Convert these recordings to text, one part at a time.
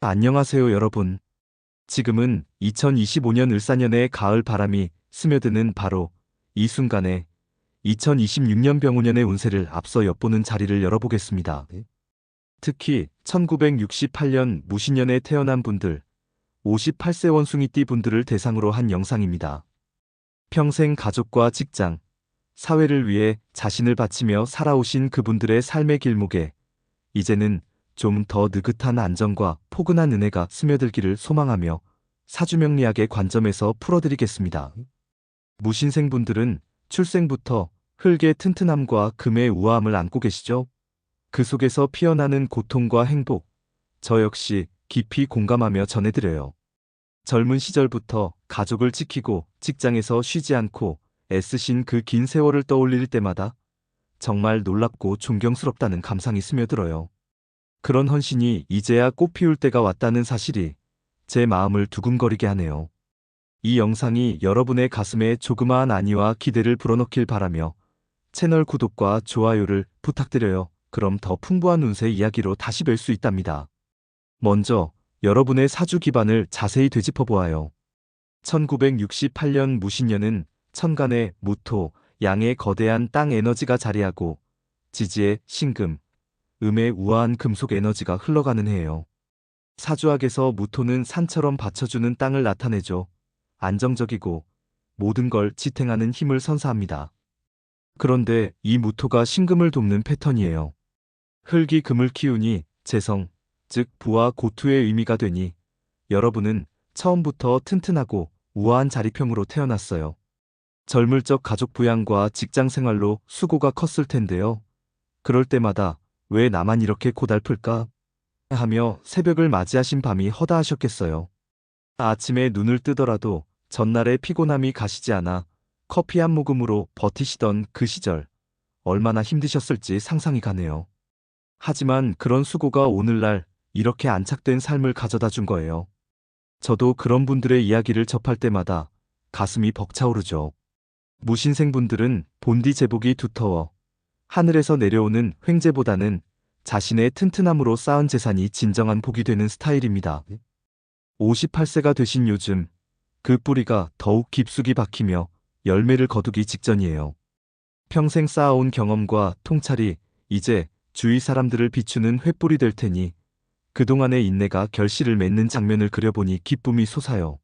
안녕하세요, 여러분. 지금은 2025년 을사년의 가을 바람이 스며드는 바로 이 순간에 2026년 병오년의 운세를 앞서 엿보는 자리를 열어보겠습니다. 특히 1968년 무신년에 태어난 분들, 58세 원숭이띠 분들을 대상으로 한 영상입니다. 평생 가족과 직장, 사회를 위해 자신을 바치며 살아오신 그분들의 삶의 길목에 이제는 좀 더 느긋한 안정과 포근한 은혜가 스며들기를 소망하며 사주명리학의 관점에서 풀어드리겠습니다. 무신생분들은 출생부터 흙의 튼튼함과 금의 우아함을 안고 계시죠? 그 속에서 피어나는 고통과 행복, 저 역시 깊이 공감하며 전해드려요. 젊은 시절부터 가족을 지키고 직장에서 쉬지 않고 애쓰신 그 긴 세월을 떠올릴 때마다 정말 놀랍고 존경스럽다는 감상이 스며들어요. 그런 헌신이 이제야 꽃피울 때가 왔다는 사실이 제 마음을 두근거리게 하네요. 이 영상이 여러분의 가슴에 조그마한 안위와 기대를 불어넣길 바라며 채널 구독과 좋아요를 부탁드려요. 그럼 더 풍부한 운세 이야기로 다시 뵐 수 있답니다. 먼저 여러분의 사주 기반을 자세히 되짚어 보아요. 1968년 무신년은 천간에 무토, 양의 거대한 땅 에너지가 자리하고 지지의 신금, 음의 우아한 금속 에너지가 흘러가는 해예요. 사주학에서 무토는 산처럼 받쳐주는 땅을 나타내죠. 안정적이고 모든 걸 지탱하는 힘을 선사합니다. 그런데 이 무토가 신금을 돕는 패턴이에요. 흙이 금을 키우니 재성, 즉 부와 고투의 의미가 되니 여러분은 처음부터 튼튼하고 우아한 자리평으로 태어났어요. 젊을 적 가족 부양과 직장 생활로 수고가 컸을 텐데요. 그럴 때마다 왜 나만 이렇게 고달플까? 하며 새벽을 맞이하신 밤이 허다하셨겠어요. 아침에 눈을 뜨더라도 전날의 피곤함이 가시지 않아 커피 한 모금으로 버티시던 그 시절, 얼마나 힘드셨을지 상상이 가네요. 하지만 그런 수고가 오늘날 이렇게 안착된 삶을 가져다 준 거예요. 저도 그런 분들의 이야기를 접할 때마다 가슴이 벅차오르죠. 무신생분들은 본디 제복이 두터워 하늘에서 내려오는 횡재보다는 자신의 튼튼함으로 쌓은 재산이 진정한 복이 되는 스타일입니다. 58세가 되신 요즘 그 뿌리가 더욱 깊숙이 박히며 열매를 거두기 직전이에요. 평생 쌓아온 경험과 통찰이 이제 주위 사람들을 비추는 횃불이 될 테니 그동안의 인내가 결실을 맺는 장면을 그려보니 기쁨이 솟아요.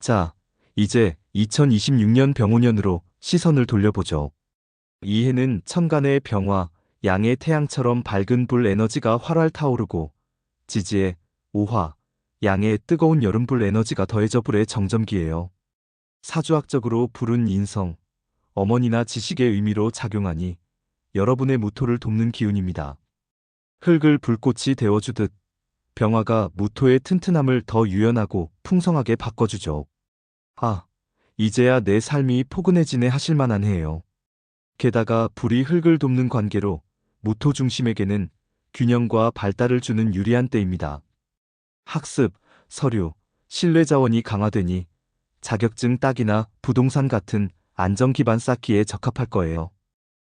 자, 이제 2026년 병오년으로 시선을 돌려보죠. 이 해는 천간의 병화, 양의 태양처럼 밝은 불 에너지가 활활 타오르고 지지의 오화, 양의 뜨거운 여름불 에너지가 더해져 불의 정점기예요. 사주학적으로 불은 인성, 어머니나 지식의 의미로 작용하니 여러분의 무토를 돕는 기운입니다. 흙을 불꽃이 데워주듯 병화가 무토의 튼튼함을 더 유연하고 풍성하게 바꿔주죠. 아, 이제야 내 삶이 포근해지네 하실 만한 해예요. 게다가 불이 흙을 돕는 관계로 무토 중심에게는 균형과 발달을 주는 유리한 때입니다. 학습, 서류, 신뢰 자원이 강화되니 자격증 따기나 부동산 같은 안정 기반 쌓기에 적합할 거예요.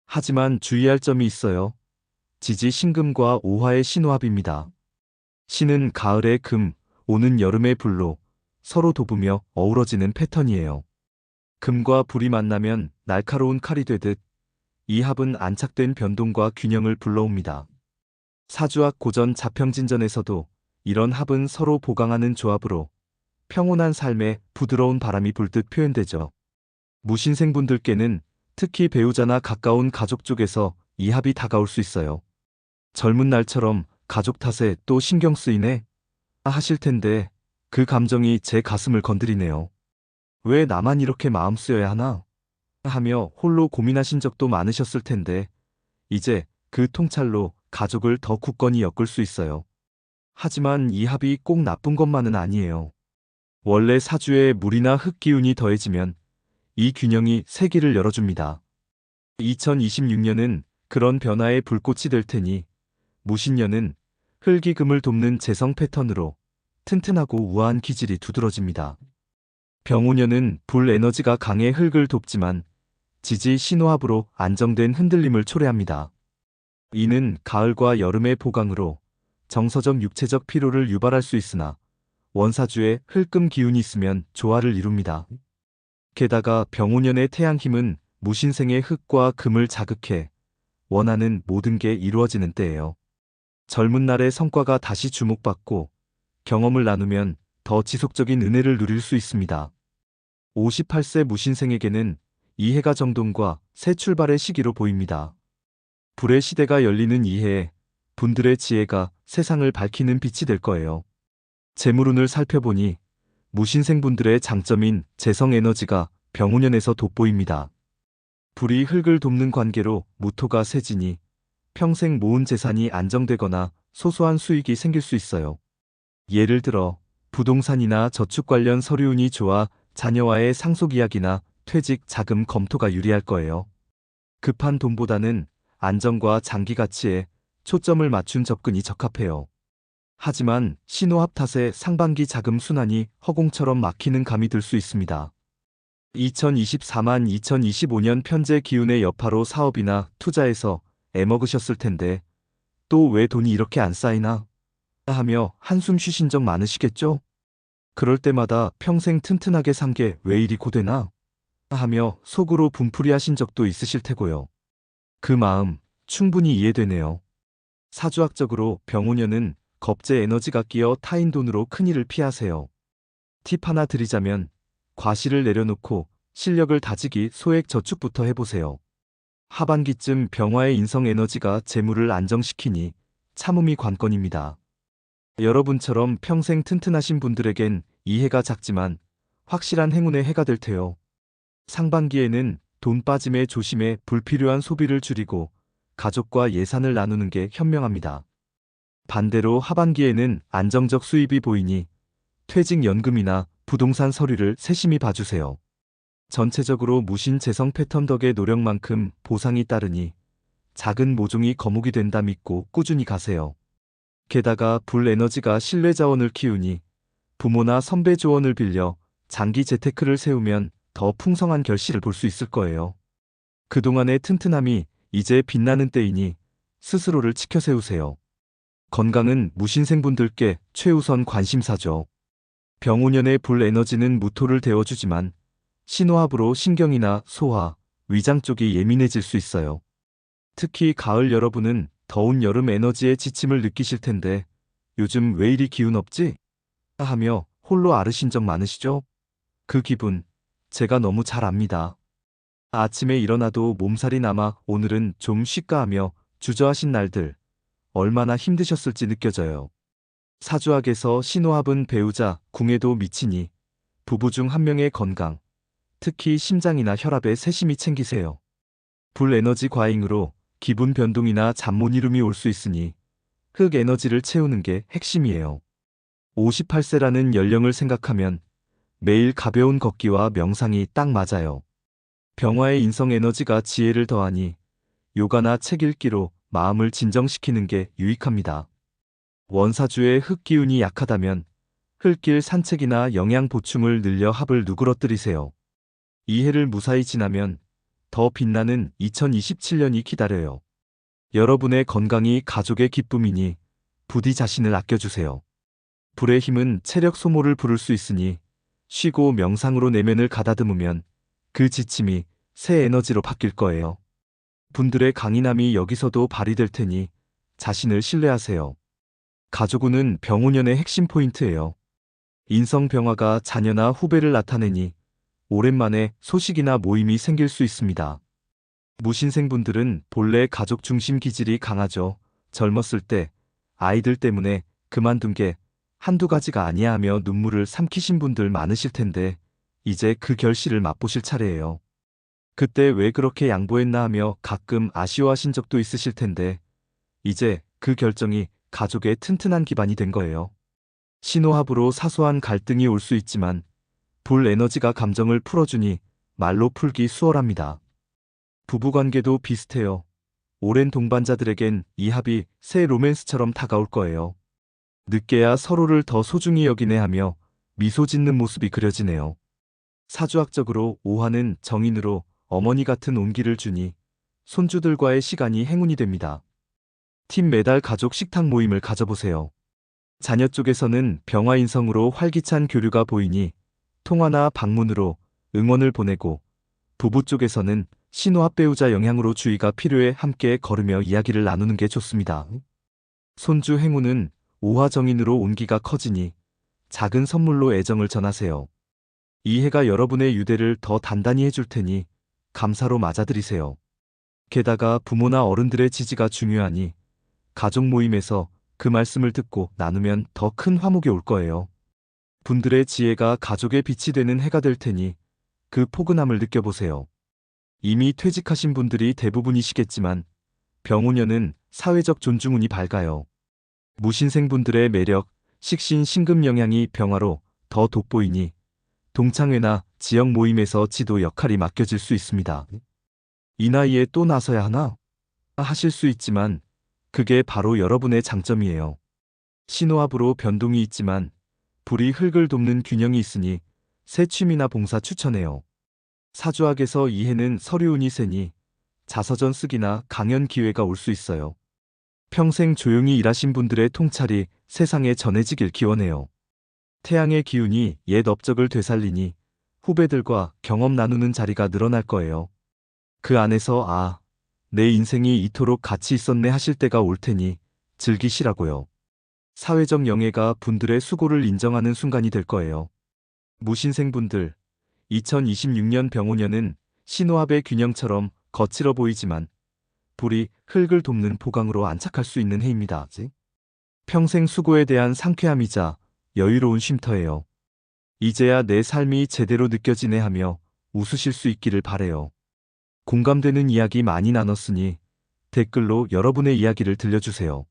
하지만 주의할 점이 있어요. 지지 신금과 오화의 신호합입니다. 신은 가을의 금, 오는 여름의 불로 서로 돕으며 어우러지는 패턴이에요. 금과 불이 만나면 날카로운 칼이 되듯 이 합은 안착된 변동과 균형을 불러옵니다. 사주학 고전 자평진전에서도 이런 합은 서로 보강하는 조합으로 평온한 삶에 부드러운 바람이 불듯 표현되죠. 무신생분들께는 특히 배우자나 가까운 가족 쪽에서 이 합이 다가올 수 있어요. 젊은 날처럼 가족 탓에 또 신경 쓰이네? 하실 텐데 그 감정이 제 가슴을 건드리네요. 왜 나만 이렇게 마음 쓰여야 하나? 하며 홀로 고민하신 적도 많으셨을 텐데 이제 그 통찰로 가족을 더 굳건히 엮을 수 있어요. 하지만 이 합이 꼭 나쁜 것만은 아니에요. 원래 사주에 물이나 흙 기운이 더해지면 이 균형이 세기를 열어줍니다. 2026년은 그런 변화의 불꽃이 될 테니 무신년은 흙이 금을 돕는 재성 패턴으로 튼튼하고 우아한 기질이 두드러집니다. 병오년은 불 에너지가 강해 흙을 돕지만 지지 신호합으로 안정된 흔들림을 초래합니다. 이는 가을과 여름의 보강으로 정서적 육체적 피로를 유발할 수 있으나 원사주에 흙금 기운이 있으면 조화를 이룹니다. 게다가 병오년의 태양 힘은 무신생의 흙과 금을 자극해 원하는 모든 게 이루어지는 때예요. 젊은 날의 성과가 다시 주목받고 경험을 나누면 더 지속적인 은혜를 누릴 수 있습니다. 58세 무신생에게는 이해가 정돈과 새 출발의 시기로 보입니다. 불의 시대가 열리는 이해에 분들의 지혜가 세상을 밝히는 빛이 될 거예요. 재물운을 살펴보니 무신생분들의 장점인 재성 에너지가 병오년에서 돋보입니다. 불이 흙을 돕는 관계로 무토가 세지니 평생 모은 재산이 안정되거나 소소한 수익이 생길 수 있어요. 예를 들어 부동산이나 저축 관련 서류운이 좋아 자녀와의 상속 이야기나 퇴직 자금 검토가 유리할 거예요. 급한 돈보다는 안정과 장기 가치에 초점을 맞춘 접근이 적합해요. 하지만 신호합 탓에 상반기 자금 순환이 허공처럼 막히는 감이 들 수 있습니다. 2024만 2025년 편제 기운의 여파로 사업이나 투자에서 애먹으셨을 텐데 또 왜 돈이 이렇게 안 쌓이나 하며 한숨 쉬신 적 많으시겠죠? 그럴 때마다 평생 튼튼하게 산 게 왜 이리 고되나 하며 속으로 분풀이 하신 적도 있으실 테고요. 그 마음 충분히 이해되네요. 사주학적으로 병오년은 겁재 에너지가 끼어 타인 돈으로 큰일을 피하세요. 팁 하나 드리자면 과시를 내려놓고 실력을 다지기 소액 저축부터 해보세요. 하반기쯤 병화의 인성 에너지가 재물을 안정시키니 참음이 관건입니다. 여러분처럼 평생 튼튼하신 분들에겐 이해가 작지만 확실한 행운의 해가 될 테요. 상반기에는 돈 빠짐에 조심해 불필요한 소비를 줄이고 가족과 예산을 나누는 게 현명합니다. 반대로 하반기에는 안정적 수입이 보이니 퇴직연금이나 부동산 서류를 세심히 봐주세요. 전체적으로 무신 재성 패턴 덕의 노력만큼 보상이 따르니 작은 모종이 거목이 된다 믿고 꾸준히 가세요. 게다가 불 에너지가 신뢰 자원을 키우니 부모나 선배 조언을 빌려 장기 재테크를 세우면 더 풍성한 결실을 볼 수 있을 거예요. 그동안의 튼튼함이 이제 빛나는 때이니 스스로를 지켜 세우세요. 건강은 무신생분들께 최우선 관심사죠. 병오년의 불 에너지는 무토를 데워주지만 신호합으로 신경이나 소화, 위장 쪽이 예민해질 수 있어요. 특히 가을 여러분은 더운 여름 에너지의 지침을 느끼실 텐데 요즘 왜 이리 기운 없지? 하며 홀로 앓으신 적 많으시죠? 그 기분 제가 너무 잘 압니다. 아침에 일어나도 몸살이 남아 오늘은 좀 쉴까 하며 주저하신 날들 얼마나 힘드셨을지 느껴져요. 사주학에서 신호합은 배우자, 궁에도 미치니 부부 중 한 명의 건강, 특히 심장이나 혈압에 세심히 챙기세요. 불 에너지 과잉으로 기분 변동이나 잠 못 이룸이 올 수 있으니 흙 에너지를 채우는 게 핵심이에요. 58세라는 연령을 생각하면 매일 가벼운 걷기와 명상이 딱 맞아요. 병화의 인성 에너지가 지혜를 더하니 요가나 책 읽기로 마음을 진정시키는 게 유익합니다. 원사주의 흙 기운이 약하다면 흙길 산책이나 영양 보충을 늘려 합을 누그러뜨리세요. 이 해를 무사히 지나면 더 빛나는 2027년이 기다려요. 여러분의 건강이 가족의 기쁨이니 부디 자신을 아껴주세요. 불의 힘은 체력 소모를 부를 수 있으니 쉬고 명상으로 내면을 가다듬으면 그 지침이 새 에너지로 바뀔 거예요. 분들의 강인함이 여기서도 발휘될 테니 자신을 신뢰하세요. 가족운은 병오년의 핵심 포인트예요. 인성 병화가 자녀나 후배를 나타내니 오랜만에 소식이나 모임이 생길 수 있습니다. 무신생분들은 본래 가족 중심 기질이 강하죠. 젊었을 때 아이들 때문에 그만둔 게 한두 가지가 아니야 하며 눈물을 삼키신 분들 많으실 텐데 이제 그 결실을 맛보실 차례예요. 그때 왜 그렇게 양보했나 하며 가끔 아쉬워하신 적도 있으실 텐데 이제 그 결정이 가족의 튼튼한 기반이 된 거예요. 신호합으로 사소한 갈등이 올 수 있지만 불 에너지가 감정을 풀어주니 말로 풀기 수월합니다. 부부관계도 비슷해요. 오랜 동반자들에겐 이 합이 새 로맨스처럼 다가올 거예요. 늦게야 서로를 더 소중히 여기네 하며 미소 짓는 모습이 그려지네요. 사주학적으로 오화는 정인으로 어머니 같은 온기를 주니 손주들과의 시간이 행운이 됩니다. 팀 매달 가족 식탁 모임을 가져보세요. 자녀 쪽에서는 병화인성으로 활기찬 교류가 보이니 통화나 방문으로 응원을 보내고, 부부 쪽에서는 신호합 배우자 영향으로 주의가 필요해 함께 걸으며 이야기를 나누는 게 좋습니다. 손주 행운은 오화정인으로 온기가 커지니 작은 선물로 애정을 전하세요. 이 해가 여러분의 유대를 더 단단히 해줄 테니 감사로 맞아들이세요. 게다가 부모나 어른들의 지지가 중요하니 가족 모임에서 그 말씀을 듣고 나누면 더 큰 화목이 올 거예요. 분들의 지혜가 가족의 빛이 되는 해가 될 테니 그 포근함을 느껴보세요. 이미 퇴직하신 분들이 대부분이시겠지만 병오년은 사회적 존중운이 밝아요. 무신생분들의 매력, 식신, 신금 영향이 병화로 더 돋보이니 동창회나 지역 모임에서 지도 역할이 맡겨질 수 있습니다. 이 나이에 또 나서야 하나? 하실 수 있지만 그게 바로 여러분의 장점이에요. 신호합으로 변동이 있지만 불이 흙을 돕는 균형이 있으니 새 취미나 봉사 추천해요. 사주학에서 이 해는 서류운이 세니 자서전 쓰기나 강연 기회가 올 수 있어요. 평생 조용히 일하신 분들의 통찰이 세상에 전해지길 기원해요. 태양의 기운이 옛 업적을 되살리니 후배들과 경험 나누는 자리가 늘어날 거예요. 그 안에서 내 인생이 이토록 가치 있었네 하실 때가 올 테니 즐기시라고요. 사회적 영예가 분들의 수고를 인정하는 순간이 될 거예요. 무신생분들, 2026년 병오년은 신호합의 균형처럼 거칠어 보이지만 불이 흙을 돕는 보강으로 안착할 수 있는 해입니다. 평생 수고에 대한 상쾌함이자 여유로운 쉼터예요. 이제야 내 삶이 제대로 느껴지네 하며 웃으실 수 있기를 바래요. 공감되는 이야기 많이 나눴으니 댓글로 여러분의 이야기를 들려주세요.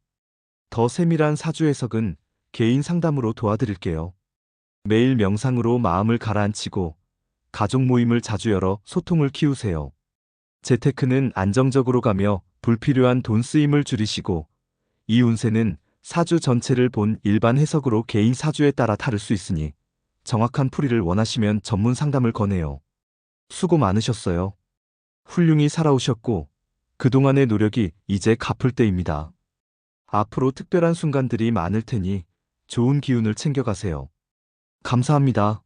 더 세밀한 사주 해석은 개인 상담으로 도와드릴게요. 매일 명상으로 마음을 가라앉히고 가족 모임을 자주 열어 소통을 키우세요. 재테크는 안정적으로 가며 불필요한 돈 쓰임을 줄이시고, 이 운세는 사주 전체를 본 일반 해석으로 개인 사주에 따라 다를 수 있으니 정확한 풀이를 원하시면 전문 상담을 권해요. 수고 많으셨어요. 훌륭히 살아오셨고 그동안의 노력이 이제 갚을 때입니다. 앞으로 특별한 순간들이 많을 테니 좋은 기운을 챙겨가세요. 감사합니다.